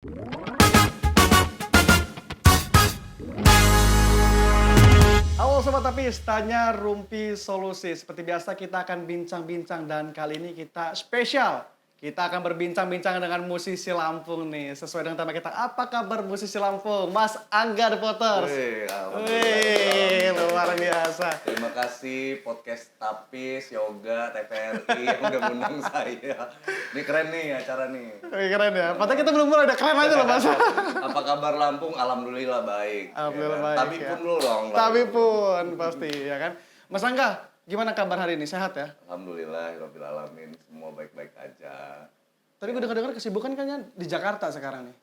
Halo Sobat Tapis, tanya Rumpi Solusi. Seperti biasa kita akan bincang-bincang dan kali ini kita spesial. Kita akan berbincang-bincang dengan musisi Lampung nih. Sesuai dengan tema kita, apa kabar musisi Lampung? Mas Angga The Potters. Wih, Wih, luar biasa. Terima kasih podcast Tapis, Yoga, TVRI yang udah ngundang saya. Ini keren nih acara nih. Wih, keren ya. Padahal kita belum mulai, udah keren aja loh Mas. Apa kabar Lampung? Alhamdulillah baik. Alhamdulillah ya kan? baik, Tapi ya. pun dulu dong. Tapi pun pasti ya kan. Mas Angga, gimana kabar hari ini? Sehat ya? Alhamdulillah, Rabbil Alamin. Semua baik-baik aja. Tadi gue dengar-dengar kesibukan kan ya di Jakarta sekarang nih.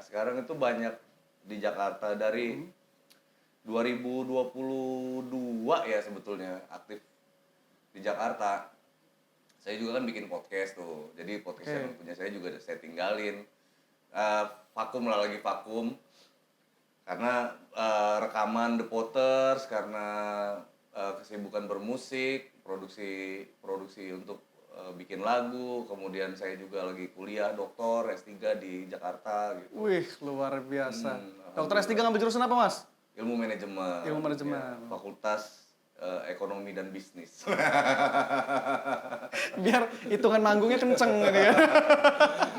Sekarang itu banyak di Jakarta dari 2022 ya sebetulnya aktif di Jakarta. Saya juga kan bikin podcast tuh. Jadi podcast yang punya saya juga saya tinggalin. Vakum lah, lagi vakum. Karena rekaman The Potters, karena kesibukan bermusik, produksi untuk bikin lagu, kemudian saya juga lagi kuliah doktor S3 di Jakarta gitu. Wih, luar biasa. Dokter S3 ngambil jurusan apa, Mas? Ilmu manajemen. Ilmu manajemen. Ya, Fakultas Ekonomi dan Bisnis. Biar hitungan manggungnya kenceng gitu ya.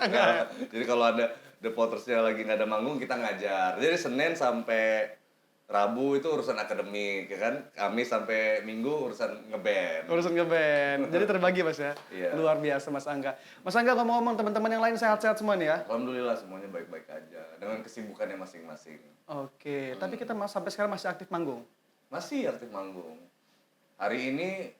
Nah, jadi kalau ada The Potters-nya lagi nggak ada manggung, kita ngajar. Jadi Senin sampai Rabu itu urusan akademik, ya kan? Kamis sampai Minggu urusan ngeband. Urusan ngeband. Jadi terbagi, Mas ya. Iya. Luar biasa, Mas Angga. Mas Angga ngomong-ngomong, teman-teman yang lain sehat-sehat semua nih ya? Alhamdulillah semuanya baik-baik aja dengan kesibukannya masing-masing. Oke, tapi kita sampai sekarang masih aktif manggung. Masih aktif manggung. Hari ini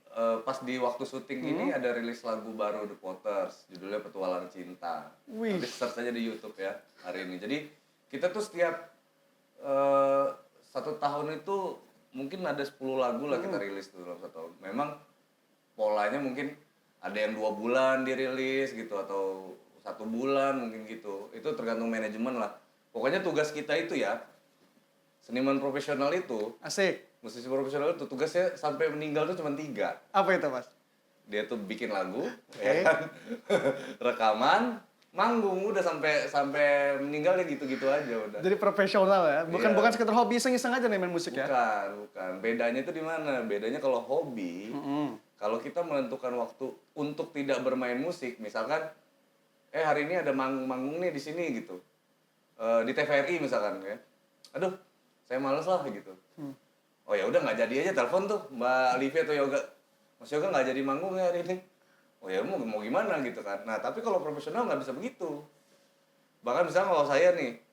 pas di waktu syuting ini ada rilis lagu baru The Potters, judulnya Petualang Cinta. Wih. Nanti search aja di YouTube ya hari ini. Jadi kita tuh setiap 1 tahun itu mungkin ada 10 lagu lah kita rilis tuh dalam 1 tahun. Memang polanya mungkin ada yang 2 bulan dirilis gitu atau 1 bulan mungkin gitu. Itu tergantung manajemen lah. Pokoknya tugas kita itu ya, seniman profesional itu, Asik. musisi profesional itu tugasnya sampai meninggal tuh cuma 3. Apa itu, Mas? Dia tuh bikin lagu, ya kan? Rekaman, manggung, udah sampai meninggal ya gitu-gitu aja udah. Jadi profesional ya? Iya. Bukan sekedar hobi iseng-iseng aja nih main musik ya? Bukan. Bedanya itu di mana? Bedanya kalau hobi, kalau kita menentukan waktu untuk tidak bermain musik, misalkan, hari ini ada manggung nih di sini gitu, di TVRI misalkan ya, aduh, saya males lah gitu. Oh ya udah nggak jadi aja, telepon tuh Mbak Livia atau Yoga, Mas Yoga nggak jadi manggung ya hari ini. Oh ya mau gimana gitu kan. Nah tapi kalau profesional nggak bisa begitu. Bahkan misalnya kalau saya nih,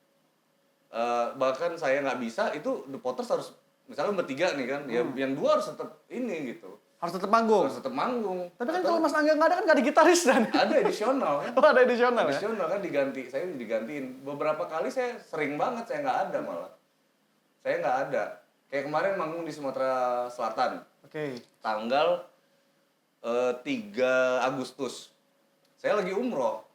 bahkan saya nggak bisa, itu The Potters harus misalnya bertiga nih kan, ya yang 2 harus tetap ini gitu, Harus tetap manggung. harus tetap manggung. Tapi kan kalau Mas Angga nggak ada kan nggak ada gitaris dan. Ada edisional kan. Oh, ada edisional ya? Edisional kan saya digantiin. Beberapa kali saya sering banget saya nggak ada malah. Saya nggak ada. Kayak kemarin manggung di Sumatera Selatan. Oke. Tanggal 3 Agustus. Saya lagi umroh.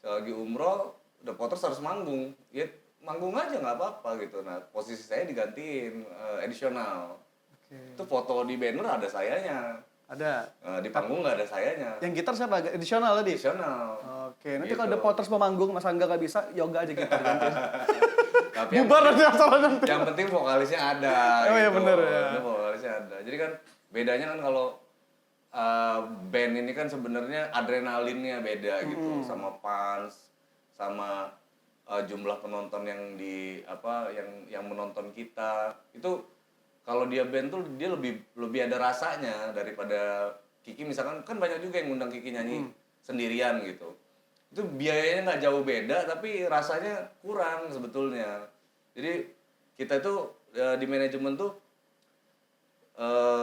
The Potters harus manggung. Ya manggung aja nggak apa-apa gitu. Nah posisi saya digantiin edisional. Oke. Itu foto di banner ada sayanya. Ada. Di panggung nggak ada sayanya. Yang gitar siapa? Edisional tadi? Edisional. Oke, nanti Gitu. kalau The Potters mau manggung, Mas Angga nggak bisa, Yoga aja gitar gantiin. Tapi Bubar nanti masalah nanti. yang penting vokalisnya ada. Oh iya, gitu. bener, ya. Itu vokalisnya ada. Jadi kan bedanya kan kalau band ini kan sebenarnya adrenalinnya beda gitu, sama fans, sama jumlah penonton yang yang menonton kita. Itu kalau dia band tuh dia lebih ada rasanya daripada Kiki misalkan, kan banyak juga yang ngundang Kiki nyanyi sendirian gitu. Itu biayanya nggak jauh beda tapi rasanya kurang sebetulnya. Jadi kita itu di manajemen tuh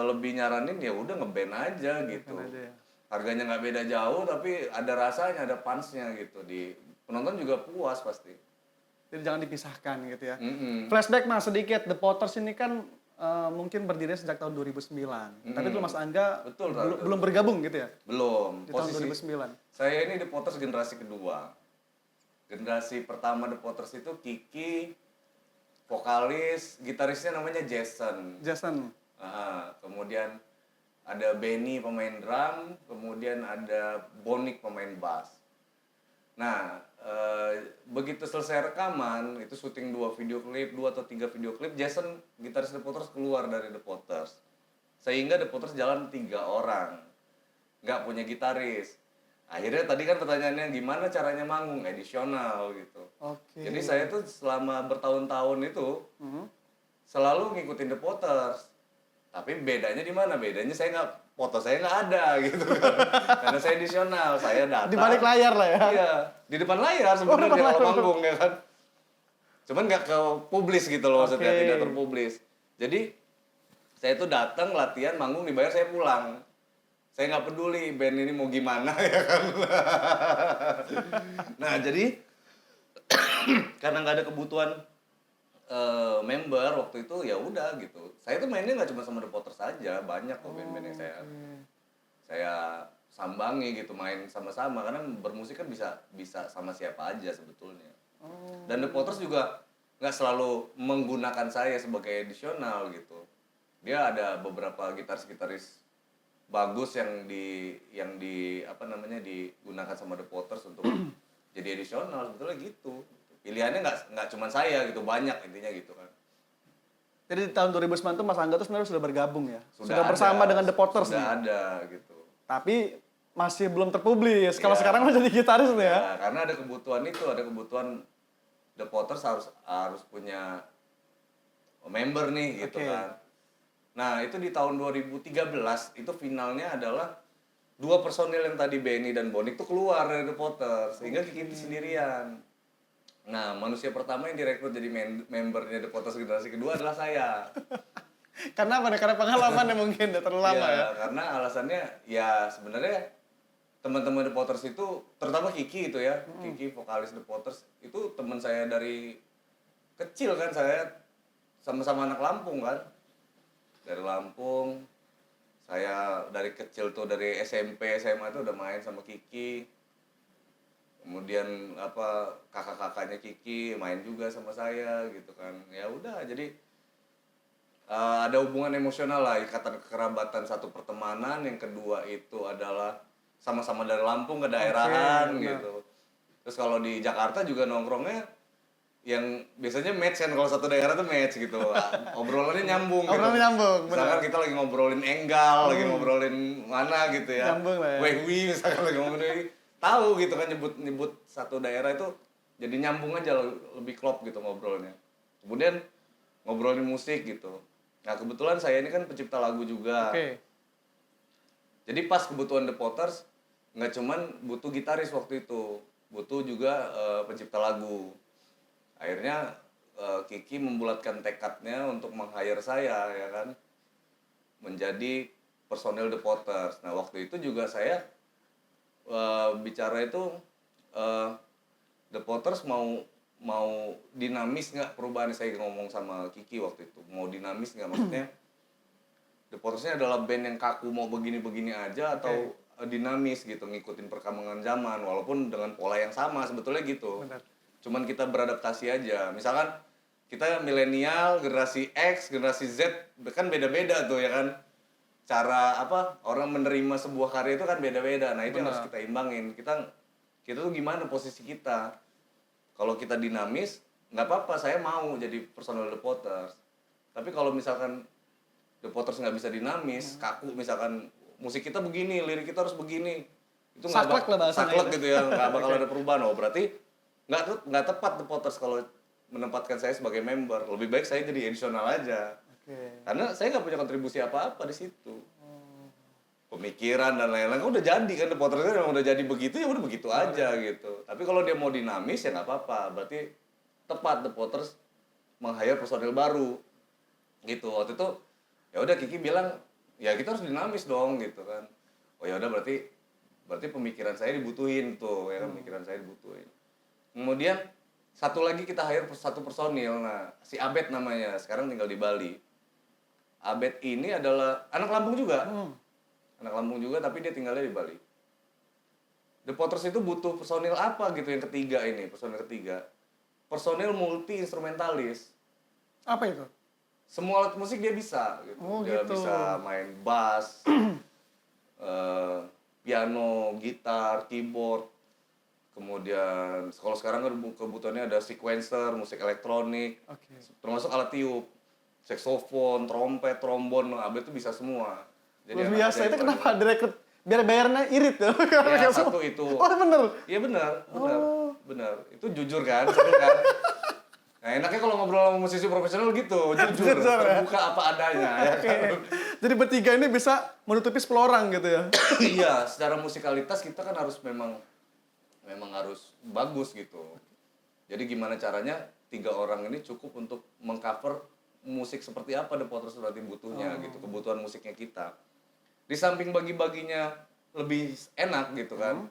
lebih nyaranin ya udah ngeband aja gitu. Ngeband aja ya. Harganya nggak beda jauh tapi ada rasanya, ada punch-nya gitu. Di penonton juga puas pasti. Jadi jangan dipisahkan gitu ya. Mm-mm. Flashback Mas sedikit, The Potters ini kan mungkin berdiri sejak tahun 2009. Tapi dulu Mas Angga Betul, belum bergabung gitu ya? Belum. Di tahun 2009. Saya ini The Potters generasi kedua. Generasi pertama The Potters itu Kiki, vokalis, gitarisnya namanya Jason. Kemudian ada Benny pemain drum, kemudian ada Bonik pemain bass. Nah, begitu selesai rekaman, itu syuting 2 atau 3 video klip, Jason, gitaris The Potters keluar dari The Potters. Sehingga The Potters jalan 3 orang. Nggak punya gitaris. Akhirnya tadi kan pertanyaannya gimana caranya manggung? Edisional gitu. Oke. Jadi saya tuh selama bertahun-tahun itu selalu ngikutin The Potters. Tapi bedanya di mana? Bedanya foto saya nggak ada gitu kan. Karena saya edisional, saya datang. Di balik layar lah ya. Iya, di depan layar sebenarnya depan kalau layar. manggung ya kan. Cuman nggak ke publis gitu loh maksudnya, Oke. tidak terpublis. Jadi saya tuh datang latihan, manggung, dibayar, saya pulang. Saya nggak peduli band ini mau gimana ya kan. Nah jadi karena nggak ada kebutuhan member waktu itu, ya udah gitu. Saya tuh mainnya nggak cuma sama The Potters saja, banyak kok band-band yang saya sambangi gitu, main sama-sama karena bermusik kan bisa sama siapa aja sebetulnya. Dan The Potters juga nggak selalu menggunakan saya sebagai edisional gitu. Dia ada beberapa gitaris-gitaris bagus yang digunakan sama The Potters untuk jadi edisional, sebetulnya gitu. Pilihannya nggak cuma saya gitu, banyak intinya gitu kan. Jadi di tahun 2009 tuh Mas Angga tuh sebenarnya sudah bergabung ya? Sudah ada, bersama dengan The Potters nih? sudah ada gitu. Tapi masih belum terpublis. Kalau Iya. sekarang mau jadi gitaris nih ya? Ya, karena ada kebutuhan The Potters harus punya member nih gitu Oke. kan. Nah, itu di tahun 2013 itu finalnya adalah 2 personil yang tadi Benny dan Bonik tuh keluar dari The Potters sehingga Kiki sendirian. Nah, manusia pertama yang direkrut jadi membernya The Potters generasi kedua adalah saya. Karena apa nih? Karena pengalaman ya mungkin udah terlalu lama ya? Karena alasannya ya sebenarnya teman-teman The Potters itu, terutama Kiki itu ya, Kiki vokalis The Potters itu teman saya dari kecil kan, saya sama-sama anak Lampung kan. Dari Lampung, saya dari kecil tuh dari SMP, SMA tuh udah main sama Kiki. Kemudian kakak-kakaknya Kiki main juga sama saya gitu kan. Ya udah, jadi ada hubungan emosional lah, ikatan kekerabatan, satu pertemanan, yang kedua itu adalah sama-sama dari Lampung ke daerahan gitu. Terus kalau di Jakarta juga nongkrongnya yang biasanya match kan, kalau satu daerah tuh match gitu. Obrolannya nyambung gitu. Obrolannya nyambung, benar. Misalkan kita lagi ngobrolin Enggal, lagi ngobrolin mana gitu ya. Nyambung lah ya. Wehwi misalkan lagi ngobrolin, tahu gitu kan nyebut satu daerah itu jadi nyambung aja, lebih klop gitu ngobrolnya. Kemudian ngobrolin musik gitu. Nah, kebetulan saya ini kan pencipta lagu juga. Oke. Jadi pas kebutuhan The Potters, nggak cuman butuh gitaris waktu itu, butuh juga pencipta lagu. Akhirnya Kiki membulatkan tekadnya untuk meng-hire saya ya kan, menjadi personil The Potters. Nah, waktu itu juga saya bicara itu The Potters mau dinamis nggak perubahannya. Saya ngomong sama Kiki waktu itu, mau dinamis nggak, maksudnya The Potters-nya adalah band yang kaku mau begini-begini aja atau dinamis gitu, ngikutin perkembangan zaman walaupun dengan pola yang sama sebetulnya gitu. Benar. Cuman kita beradaptasi aja. Misalkan kita milenial, generasi X, generasi Z kan beda-beda tuh ya kan. Cara orang menerima sebuah karya itu kan beda-beda. Nah, itu yang harus kita imbangin. Kita tuh gimana posisi kita. Kalau kita dinamis, nggak apa-apa, saya mau jadi personal The Potters. Tapi kalau misalkan The Potters nggak bisa dinamis, kaku, misalkan musik kita begini, lirik kita harus begini, itu Saklek lah bahasanya saklek gitu. gitu ya, nggak bakal ada perubahan. Oh, berarti nggak tepat The Potters kalau menempatkan saya sebagai member. Lebih baik saya jadi edisional aja. Karena saya nggak punya kontribusi apa-apa di situ. Pemikiran dan lain-lain kan udah jadi kan, The Potters kan udah jadi begitu, ya udah begitu aja gitu. Tapi kalau dia mau dinamis ya nggak apa-apa. Berarti tepat The Potters meng-hire personil baru gitu. Waktu itu ya udah Kiki bilang ya kita harus dinamis dong gitu kan. Oh ya udah, berarti pemikiran saya dibutuhin tuh ya kan, pemikiran saya dibutuhin. Kemudian satu lagi kita hire satu personil. Nah, si Abed namanya, sekarang tinggal di Bali. Abed ini adalah anak Lampung juga. Anak Lampung juga, tapi dia tinggalnya di Bali. The Potters itu butuh personil apa gitu yang ketiga ini, personil ketiga. Personil multi instrumentalis. Apa itu? Semua alat musik dia bisa gitu. Oh, Dia gitu. bisa main bass, piano, gitar, keyboard. Kemudian kalau sekarang kan kebutuhannya ada sequencer, musik elektronik, Oke. termasuk alat tiup, saksofon, trompet, trombon, abis itu bisa semua. Jadi Luar enak biasa, aja itu dipaduin. kenapa direkrut? Biar bayarnya irit tuh. Ya satu itu. Oh bener? Iya benar, benar, Oh. benar. Itu jujur kan, seru kan. Nah enaknya kalau ngobrol sama musisi profesional gitu, jujur, Jujur, ya? terbuka apa adanya. Ya Oke. kan? Jadi bertiga ini bisa menutupi 10 orang gitu ya? Iya, secara musikalitas kita kan harus memang harus bagus gitu. Jadi gimana caranya 3 orang ini cukup untuk mengcover musik seperti apa The Potters nanti butuhnya gitu, kebutuhan musiknya kita. Di samping bagi-baginya lebih enak gitu kan,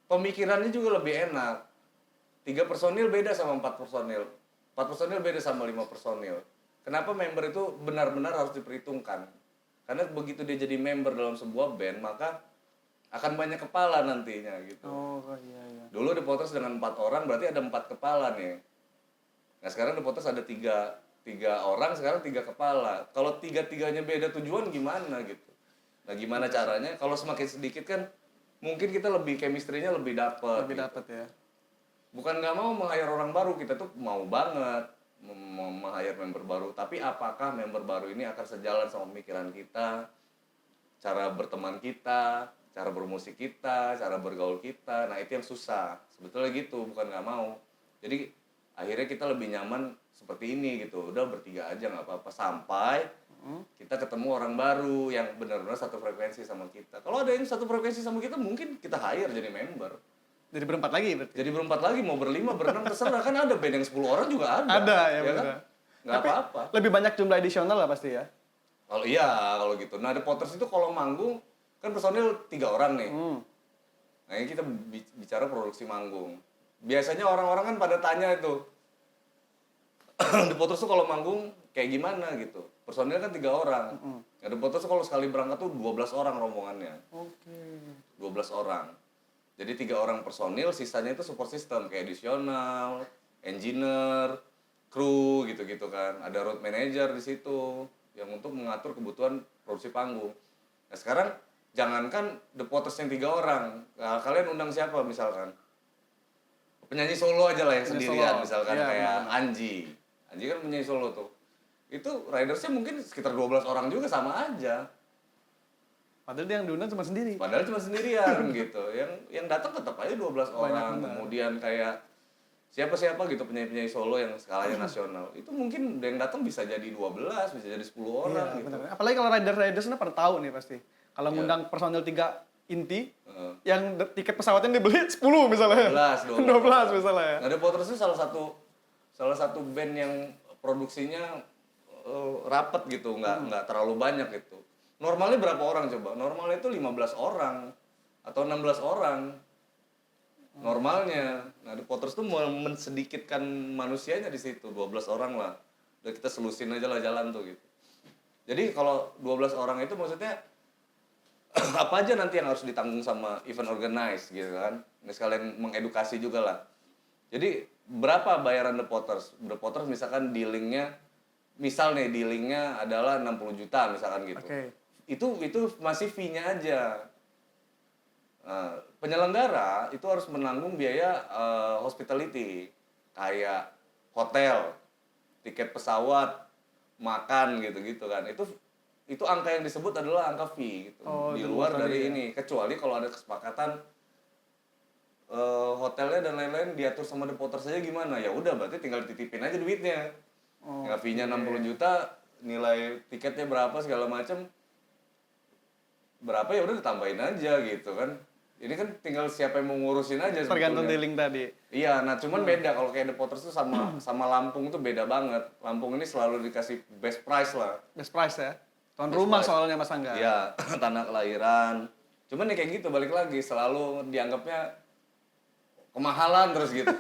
pemikirannya juga lebih enak. 3 personil beda sama 4 personil. 4 personil beda sama 5 personil. Kenapa member itu benar-benar harus diperhitungkan? Karena begitu dia jadi member dalam sebuah band, maka akan banyak kepala nantinya gitu. Oh iya iya. Dulu The Potters dengan 4 orang berarti ada 4 kepala nih. Nah sekarang The Potters ada tiga orang, sekarang 3 kepala. Kalau tiga-tiganya beda tujuan gimana gitu? Nah gimana caranya? Kalau semakin sedikit kan mungkin kita lebih chemistry-nya lebih dapet. Lebih Gitu. dapat ya. Bukan nggak mau meng-hire orang baru, kita tuh mau banget meng-hire member baru. Tapi apakah member baru ini akan sejalan sama pemikiran kita, cara berteman kita, cara bermusik kita, cara bergaul kita. Nah itu yang susah. Sebetulnya gitu, bukan nggak mau. Jadi akhirnya kita lebih nyaman seperti ini gitu. Udah bertiga aja nggak apa-apa. Sampai kita ketemu orang baru yang benar-benar satu frekuensi sama kita. Kalau ada yang satu frekuensi sama kita, mungkin kita hire jadi member. Jadi berempat lagi berarti? Jadi berempat lagi, mau berlima, berenam, terserah. Kan ada band yang 10 orang juga ada. Ada ya kan? benar. Nggak Tapi apa-apa. lebih banyak jumlah edisional lah pasti ya? Kalau iya, kalau gitu. Nah, The Potters itu kalau manggung, kan personil 3 orang nih. Nah, ini kita bicara produksi manggung. Biasanya orang-orang kan pada tanya itu, The Potters tuh kalau manggung kayak gimana gitu. Personil kan 3 orang. Nah, The Potters tuh kalau sekali berangkat tuh 12 orang rombongannya. Oke. 12 orang. Jadi 3 orang personil, sisanya itu support system kayak additional, engineer, kru gitu-gitu kan. Ada road manager di situ yang untuk mengatur kebutuhan produksi panggung. Nah sekarang jangankan The Potters yang 3 orang, nah, kalian undang siapa misalkan? Penyanyi solo aja lah yang Penyanyi sendirian, solo. misalkan Iya, kayak benar-benar. Anji. Anji kan penyanyi solo tuh. Itu ridersnya mungkin sekitar 12 orang juga sama aja. Padahal dia yang diundang cuma sendiri. Padahal cuma sendirian gitu. Yang datang tetap aja 12 orang. benar. Kemudian kayak siapa-siapa gitu penyanyi-penyanyi solo yang skalanya nasional. Itu mungkin yang datang bisa jadi 12, bisa jadi 10 orang Iya gitu. benar. Apalagi kalau rider-ridersnya pada tahu nih pasti. Kalau Iya. ngundang personil 3 inti, Heeh. yang tiket pesawatnya dibeli 10 misalnya. 12 misalnya ya. Nah, The Potters itu salah satu band yang produksinya rapet gitu, nggak terlalu banyak gitu. Normalnya berapa orang coba? Normalnya itu 15 orang atau 16 orang. Normalnya. Nah, The Potters tuh mensedikitkan manusianya di situ, 12 orang lah. Udah kita selusin aja lah jalan tuh gitu. Jadi kalau 12 orang itu maksudnya apa aja nanti yang harus ditanggung sama event organize gitu kan. Ini sekalian mengedukasi juga lah. Jadi berapa bayaran The Potters? The Potters misalkan dealingnya adalah 60 juta misalkan gitu. Oke. Itu masih fee-nya aja. Nah, penyelenggara itu harus menanggung biaya hospitality kayak hotel, tiket pesawat, makan gitu-gitu kan. Itu angka yang disebut adalah angka fee gitu. Oh, Di di luar luar dari tadi ya. ini, kecuali kalau ada kesepakatan hotelnya dan lain-lain diatur sama The Potters saja gimana? Ya udah berarti tinggal dititipin aja duitnya. Oh, Ya fee-nya 60 juta, nilai tiketnya berapa segala macam. Berapa ya udah ditambahin aja gitu kan. Ini kan tinggal siapa yang mau ngurusin aja tergantung sebetulnya. dealing tadi. Iya, nah cuman beda kalau kayak The Potters tuh sama Lampung tuh beda banget. Lampung ini selalu dikasih best price lah. Best price ya. Tuan Best rumah price. soalnya Mas Angga. Iya, tanah kelahiran. Cuman ya kayak gitu balik lagi selalu dianggapnya kemahalan terus gitu.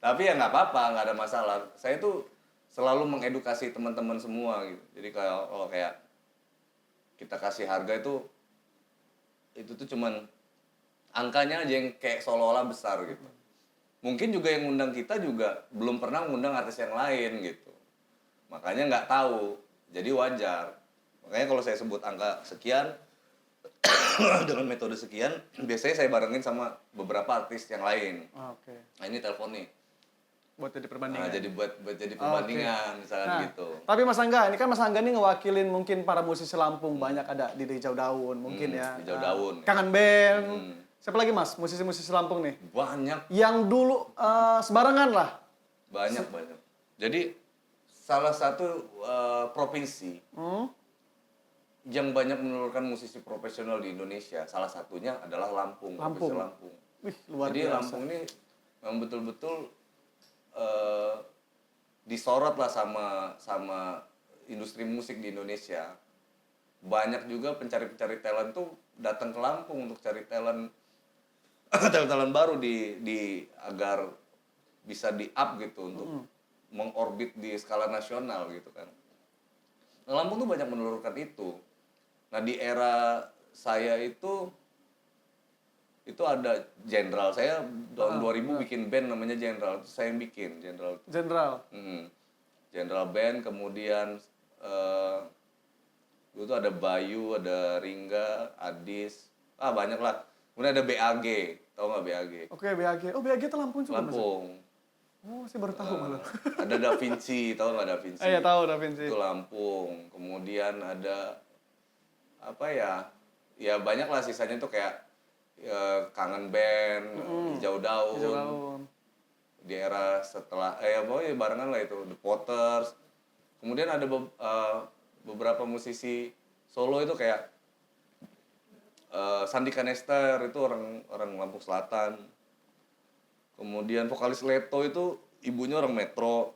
Tapi ya nggak apa-apa, nggak ada masalah. Saya tuh selalu mengedukasi teman-teman semua gitu. Jadi kalau kayak kita kasih harga itu tuh cuman angkanya aja yang kayak seolah-olah besar gitu. Mungkin juga yang ngundang kita juga belum pernah ngundang artis yang lain gitu. Makanya nggak tahu, jadi wajar. Makanya kalau saya sebut angka sekian, dengan metode sekian, biasanya saya barengin sama beberapa artis yang lain. Oke. Nah ini telepon nih. Buat jadi Nah, perbandingan. jadi buat jadi Oke. perbandingan misalkan Nah, gitu. tapi Mas Angga, ini kan Mas Angga ini ngewakilin mungkin para musisi Lampung, banyak ada di Hijau Daun mungkin ya. Hijau Daun. Kangen Band. Hmm. Siapa lagi Mas, musisi-musisi Lampung nih? Banyak, Yang dulu sembarangan lah. banyak. Jadi salah satu provinsi Hmm? yang banyak menelurkan musisi profesional di Indonesia, salah satunya adalah Lampung, Lampung. Provinsi Lampung. Wih, luar Jadi biasa. Lampung ini memang betul-betul disorot lah sama industri musik di Indonesia. Banyak juga pencari-pencari talent tuh datang ke Lampung untuk cari talent talent baru di agar bisa di up gitu untuk mengorbit di skala nasional gitu kan. Nah, Lampung tuh banyak menelurkan itu. Nah di era saya itu ada Jenderal, saya tahun 2000 bikin band namanya Jenderal, itu saya yang bikin Jenderal. Jenderal. Jenderal Band, kemudian dulu tuh ada Bayu, ada Ringga, Adis, banyak lah. Kemudian ada BAG, tau nggak BAG? Oke, BAG. Oh, BAG itu Lampung juga Mas? Lampung. Oh, saya baru tahu malah. Ada Da Vinci, tau nggak Da Vinci? Iya, tahu Da Vinci. Itu Lampung. Kemudian ada apa ya? Ya banyak lah sisanya tuh kayak Kangen Band, Hijau Daun. Hijau Daun. Di era setelah pokoknya barengan lah itu The Potters. Kemudian ada beberapa musisi solo itu kayak Sandi Kanester, itu orang Lampung Selatan. Kemudian vokalis Leto itu ibunya orang Metro.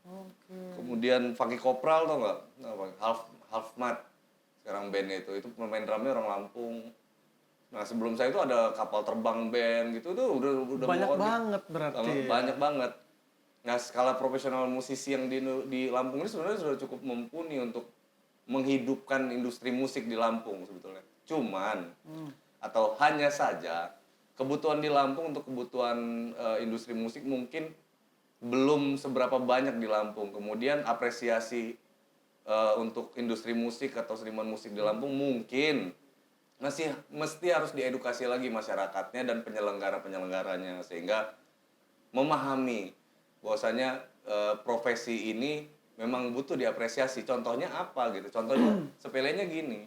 Oke. Kemudian Funky Kopral tau nggak? Half Mat. Sekarang bandnya itu pemain drumnya orang Lampung. Nah sebelum saya itu ada Kapal Terbang Band gitu tuh udah Banyak mau banget berarti. banyak banget. Nah skala profesional musisi yang di Lampung ini sebenarnya sudah cukup mumpuni untuk menghidupkan industri musik di Lampung sebetulnya. Cuman atau hanya saja kebutuhan di Lampung untuk kebutuhan industri musik mungkin belum seberapa banyak di Lampung. Kemudian apresiasi untuk industri musik atau seniman musik di Lampung mungkin masih mesti harus diedukasi lagi masyarakatnya dan penyelenggara-penyelenggaranya sehingga memahami bahwasanya profesi ini memang butuh diapresiasi. Contohnya apa gitu? Contohnya sepelenya gini.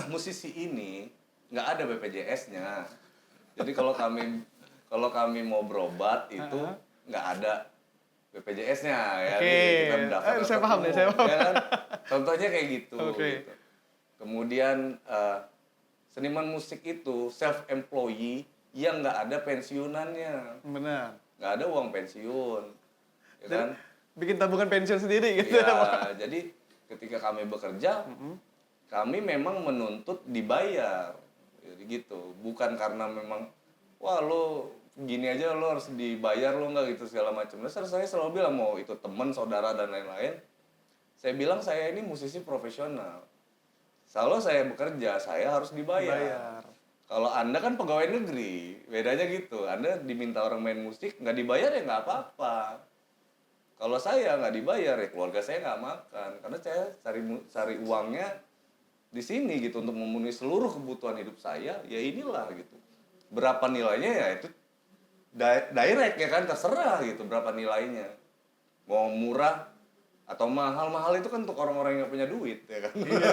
Musisi ini nggak ada BPJS-nya. Jadi kalau kami mau berobat itu nggak ada BPJS-nya ya. Oke. Kita mendaftar Saya paham nih, saya paham. ya kan? Contohnya kayak gitu. Oke. Gitu. Kemudian seniman musik itu self-employee yang nggak ada pensiunannya. Benar. Nggak ada uang pensiun. Ya kan? Bikin tabungan pensiun sendiri gitu. Ya, jadi ketika kami bekerja, kami memang menuntut dibayar. Jadi gitu. Bukan karena memang, wah lo gini aja lo harus dibayar lo nggak gitu segala macam. Nah, saya selalu bilang mau itu teman, saudara dan lain-lain. Saya bilang saya ini musisi profesional. Kalau saya bekerja, saya harus dibayar. Kalau Anda kan pegawai negeri, bedanya gitu. Anda diminta orang main musik, nggak dibayar ya nggak apa-apa. Kalau saya nggak dibayar ya keluarga saya nggak makan. Karena saya cari uangnya di sini gitu untuk memenuhi seluruh kebutuhan hidup saya. Ya inilah gitu. Berapa nilainya ya itu direct ya kan, terserah gitu berapa nilainya. Mau murah atau mahal itu kan untuk orang-orang yang nggak punya duit ya kan. Iya.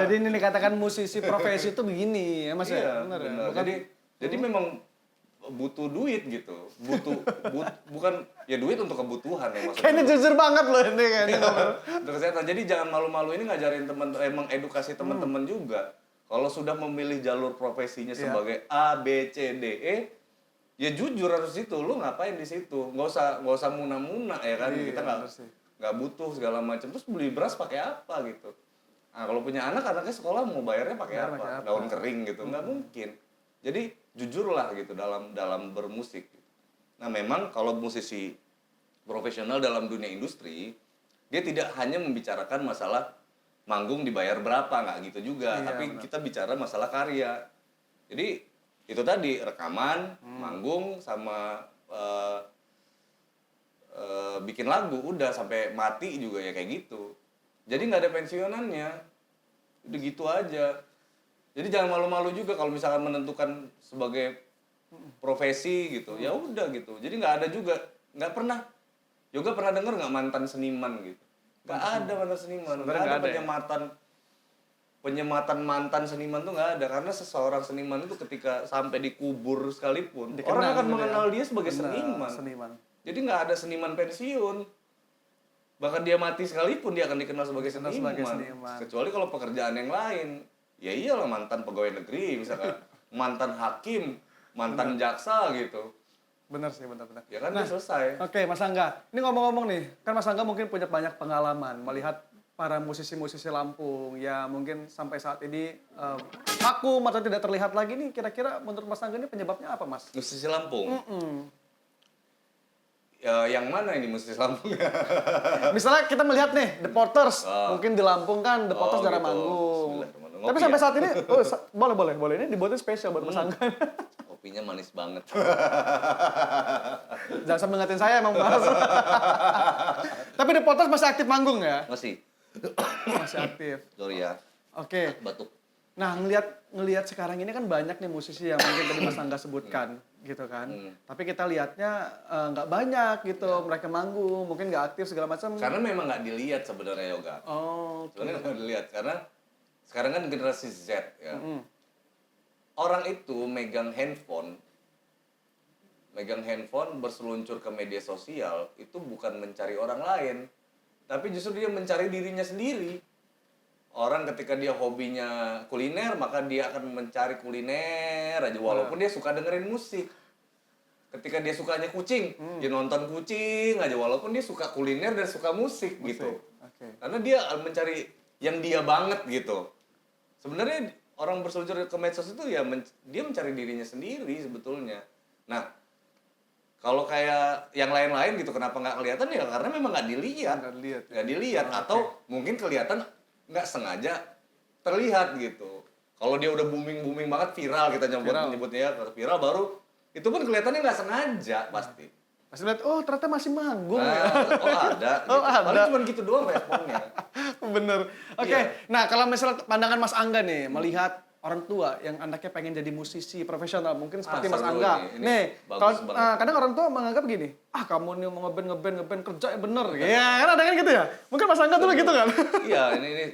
Jadi ini dikatakan musisi profesi itu begini ya Mas Iya, ya? Benar ya? benar. Jadi memang butuh duit gitu. Bukan ya duit untuk kebutuhan ya maksudnya. Kayaknya jujur banget loh ini kayaknya. Untuk kesehatan. Jadi jangan malu-malu ini ngajarin mengedukasi teman-teman juga. Kalau sudah memilih jalur profesinya sebagai A, B, C, D, E, ya jujur harus itu. Lu ngapain di situ? Nggak usah muna-muna ya kan. Iya, Kita nggak butuh segala macam. Terus beli beras pakai apa gitu? Nah, kalau punya anaknya sekolah mau bayarnya pakai apa? Daun kering gitu. Nggak mungkin. Jadi jujurlah gitu dalam bermusik. Nah, memang kalau musisi profesional dalam dunia industri, dia tidak hanya membicarakan masalah manggung dibayar berapa, nggak gitu juga. Tapi kita bicara masalah karya. Jadi itu tadi rekaman, manggung sama bikin lagu udah sampai mati juga ya kayak gitu. Jadi nggak ada pensiunannya. Udah gitu aja. Jadi jangan malu-malu juga kalau misalkan menentukan sebagai profesi gitu. Ya udah gitu. Jadi nggak ada juga, nggak pernah. Yoga pernah denger nggak mantan seniman gitu? Nggak ada mantan seniman. Nggak Sebenarnya ada nggak ada ya? penyematan mantan seniman tuh nggak ada, karena seseorang seniman itu ketika sampai dikubur sekalipun Dikenang orang akan gitu ya. mengenal dia sebagai Benar, seniman. seniman. Jadi nggak ada seniman pensiun. Bahkan dia mati sekalipun dia akan dikenal sebagai Dikenal seniman. sebagai seniman. Kecuali kalau pekerjaan yang lain. Ya iyalah, mantan pegawai negeri misalkan, mantan hakim, mantan jaksa gitu. Benar sih, benar-benar. Ya kan dia selesai. Oke, Mas Angga. Ini ngomong-ngomong nih, kan Mas Angga mungkin punya banyak pengalaman melihat para musisi-musisi Lampung ya mungkin sampai saat ini vakum atau tidak terlihat lagi nih. Kira-kira menurut Mas Angga ini penyebabnya apa, Mas? Musisi Lampung. Mm-mm. Ya, yang mana ini musisi Lampung? Misalnya kita melihat nih The Porters, mungkin di Lampung kan The Porters jarang gitu. manggung. Bismillahirrahmanirrahim. Tapi Ngopi sampai ya? saat ini, boleh ini dibuatin spesial buat Mas Angga. Kopinya manis banget. Jangan sampai ngatain saya emang Mas. Tapi The Porters masih aktif manggung ya? Masih. Masih aktif. Sorry ya. Oke. Batuk. Nah, ngelihat sekarang ini kan banyak nih musisi yang mungkin tadi Mas Angga sebutkan, gitu kan. Tapi kita lihatnya nggak banyak gitu, mereka manggung, mungkin nggak aktif segala macam. Karena memang nggak dilihat sebenarnya Yoga. Oh, Sebenarnya nggak dilihat karena sekarang kan generasi Z ya. Orang itu megang handphone berseluncur ke media sosial itu bukan mencari orang lain, tapi justru dia mencari dirinya sendiri. Orang ketika dia hobinya kuliner, maka dia akan mencari kuliner aja walaupun dia suka dengerin musik. Ketika dia sukanya kucing, dia nonton kucing aja walaupun dia suka kuliner dan suka musik. Gitu. Oke. Karena dia mencari yang dia banget gitu. Sebenarnya orang berseluncur ke medsos itu ya dia mencari dirinya sendiri sebetulnya. Nah, kalau kayak yang lain-lain gitu kenapa nggak kelihatan ya karena memang nggak dilihat. Nggak dilihat atau mungkin kelihatan nggak sengaja terlihat gitu. Kalau dia udah booming banget viral kita nyebutnya ya viral baru itu pun kelihatannya nggak sengaja pasti. Pasti lihat, oh ternyata masih manggung ya. Ada. Oh, gitu. ada. Paling cuma gitu doang responnya. Bener. Oke, Iya. nah kalau misalnya pandangan Mas Angga nih, melihat orang tua yang anaknya pengen jadi musisi profesional, mungkin seperti Mas seru Angga. ini. Ini Nih, bagus kalau banget. kadang orang tua menganggap gini, kamu nih mau ngeband kerja ya bener. Ya kan ada kan gitu ya? Mungkin Mas Angga dulu gitu kan? Iya,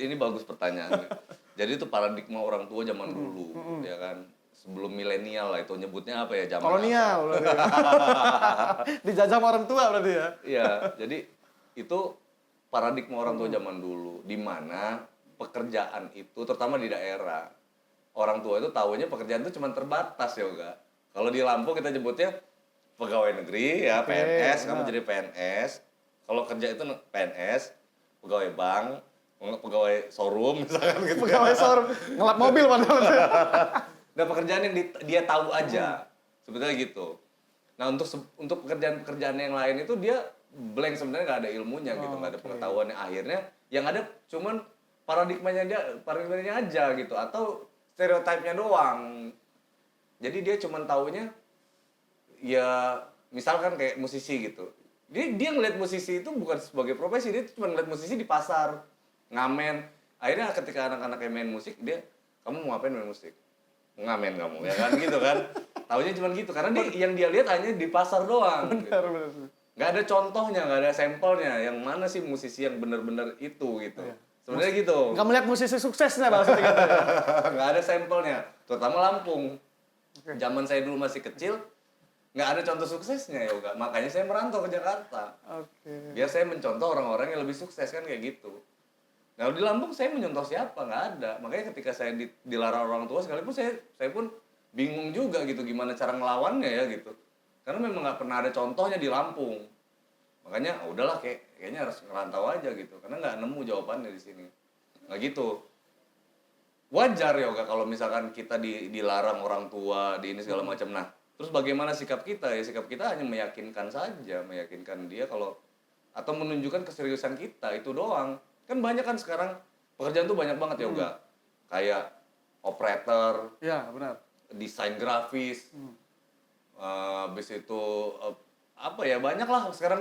ini bagus pertanyaannya. Jadi itu paradigma orang tua zaman dulu, ya kan. Sebelum milenial lah itu nyebutnya apa ya zaman Kolonial berarti. Dijajah sama orang tua berarti ya? Iya, jadi itu paradigma orang tua zaman dulu, di mana pekerjaan itu, terutama di daerah, orang tua itu tahunya pekerjaan itu cuma terbatas ya, enggak. Kalau di Lampung kita nyebutnya pegawai negeri ya, Oke, PNS, kamu benar. jadi PNS. Kalau kerja itu PNS, pegawai bank, pegawai showroom misalkan gitu. Pegawai showroom, ngelap mobil padahal. Nah, pekerjaan yang dia tahu aja. Sebetulnya gitu. Nah, untuk pekerjaan-pekerjaan yang lain itu dia blank sebenarnya nggak ada ilmunya gitu, nggak ada pengetahuannya. Akhirnya yang ada cuman paradigmanya aja gitu atau stereotipnya doang. Jadi dia cuman taunya ya misalkan kayak musisi gitu. Dia ngeliat musisi itu bukan sebagai profesi, dia cuma ngeliat musisi di pasar, ngamen. Akhirnya ketika anak-anaknya main musik, kamu mau ngapain main musik? Ngamen kamu ya kan gitu kan. Taunya cuma gitu karena yang dia lihat hanya di pasar doang. Gitu. Benar. Nggak ada contohnya, nggak ada sampelnya. Yang mana sih musisi yang benar-benar itu gitu. Sebenarnya gitu. Nggak melihat musisi suksesnya bahasa kata ya. Nggak ada sampelnya, terutama Lampung. Zaman saya dulu masih kecil, nggak ada contoh suksesnya ya Uga. Makanya saya merantau ke Jakarta. Oke. Biar saya mencontoh orang-orang yang lebih sukses kan kayak gitu. Nah di Lampung saya menyontoh siapa? Nggak ada. Makanya ketika saya dilarang orang tua sekalipun saya pun bingung juga gitu gimana cara ngelawannya ya gitu. Karena memang nggak pernah ada contohnya di Lampung. Makanya udahlah kayaknya harus ngerantau aja gitu. Karena nggak nemu jawabannya di sini. Nggak gitu. Wajar ya Oga kalau misalkan kita dilarang orang tua di ini segala macam. Nah, terus bagaimana sikap kita? Ya sikap kita hanya meyakinkan saja, meyakinkan dia kalau atau menunjukkan keseriusan kita itu doang. Kan banyak kan sekarang pekerjaan tuh banyak banget ya Oga. Kayak operator, Ya, benar. desain grafis, habis itu apa ya banyak lah sekarang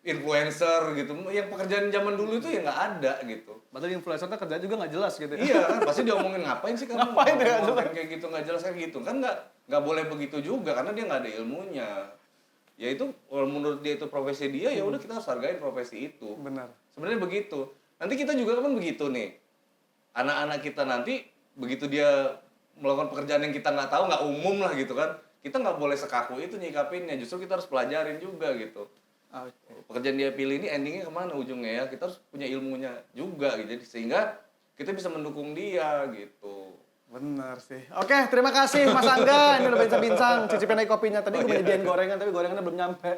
influencer gitu. Yang pekerjaan zaman dulu itu ya nggak ada gitu. Padahal influencernya kerjanya juga nggak jelas gitu. Iya kan, pasti diomongin ngapain sih kamu Ngapain ya, ngomong kayak gitu, nggak jelas kayak gitu. Kan nggak boleh begitu juga karena dia nggak ada ilmunya. Ya itu kalau menurut dia itu profesi dia, ya udah kita harus hargain profesi itu. Benar. Sebenarnya begitu. Nanti kita juga kan begitu nih. Anak-anak kita nanti begitu dia melakukan pekerjaan yang kita nggak tahu, nggak umum lah gitu kan. Kita nggak boleh sekaku itu nyikapinnya. Justru kita harus pelajarin juga gitu. Oke. Pekerjaan dia pilih ini endingnya kemana ujungnya ya, kita harus punya ilmunya juga gitu, jadi sehingga kita bisa mendukung dia gitu. Benar sih. Oke, terima kasih Mas Angga. Ini udah bincang-bincang. Cicipin aja kopinya. Tadi gue menyediain gorengan, tapi gorengannya belum nyampe.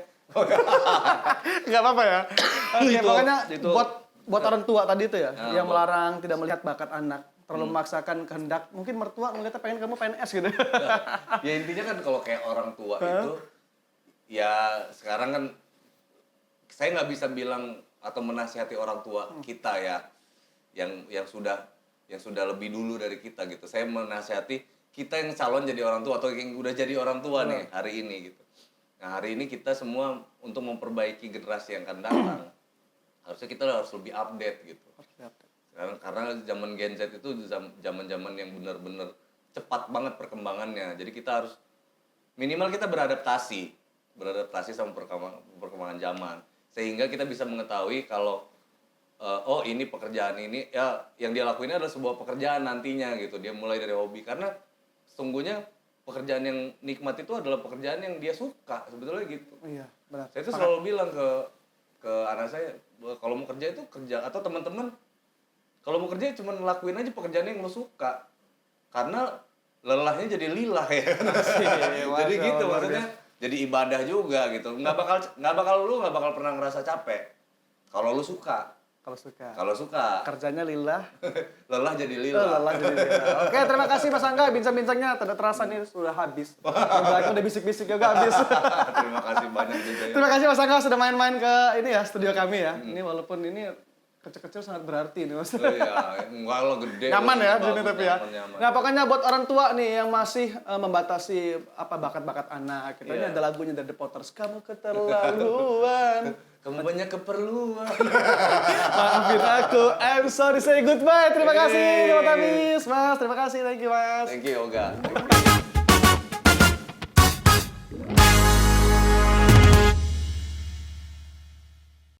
Nggak apa-apa ya. Oke, Itu- pokoknya itu- buat orang tua tadi itu ya, Nah, yang melarang tidak melihat bakat anak, terlalu memaksakan kehendak. Mungkin mertua ngeliatnya pengen kamu PNS gitu. Ya intinya kan kalau kayak orang tua itu, ya sekarang kan saya nggak bisa bilang atau menasihati orang tua kita ya, yang sudah lebih dulu dari kita gitu. Saya menasihati kita yang calon jadi orang tua atau yang udah jadi orang tua nih hari ini gitu. Nah hari ini kita semua untuk memperbaiki generasi yang akan datang, harusnya kita harus lebih update gitu. Karena zaman Gen Z itu zaman-zaman yang benar-benar cepat banget perkembangannya. Jadi kita harus minimal kita beradaptasi sama perkembangan zaman. Sehingga kita bisa mengetahui kalau oh ini pekerjaan ini ya yang dia lakuin adalah sebuah pekerjaan nantinya gitu. Dia mulai dari hobi karena sesungguhnya pekerjaan yang nikmat itu adalah pekerjaan yang dia suka sebetulnya gitu. Iya, benar. Saya tuh selalu bilang ke anak saya kalau mau kerja itu kerja atau teman-teman kalau mau kerja cuma lakuin aja pekerjaan yang lo suka. Karena lelahnya jadi lilah ya. Jadi gitu maksudnya jadi ibadah juga gitu. Nggak bakal pernah ngerasa capek kalau lu suka. Kalau suka. Kerjanya lillah. Lelah jadi lillah. Lelah jadi lillah. Oke, terima kasih Mas Angga. Bincang-bincangnya tidak terasa nih sudah habis. Udah bisik-bisik juga habis. Terima kasih banyak juga ya. Terima kasih Mas Angga sudah main-main ke ini ya studio kami ya. Ini walaupun ini kecil-kecil sangat berarti nih Mas. Oh iya, enggak lah gede. Nyaman ya di Bagus, sini tapi ya. nyaman. Nah pokoknya buat orang tua nih yang masih membatasi apa bakat-bakat anak. Kita ini Iya. ada lagunya dari The Potters. Kamu keterlaluan. Kamu banyak keperluan. Maafin aku. I'm sorry say goodbye. Terima kasih Hey. Sobat Habis Mas. Terima kasih. Thank you Mas. Thank you, Oga.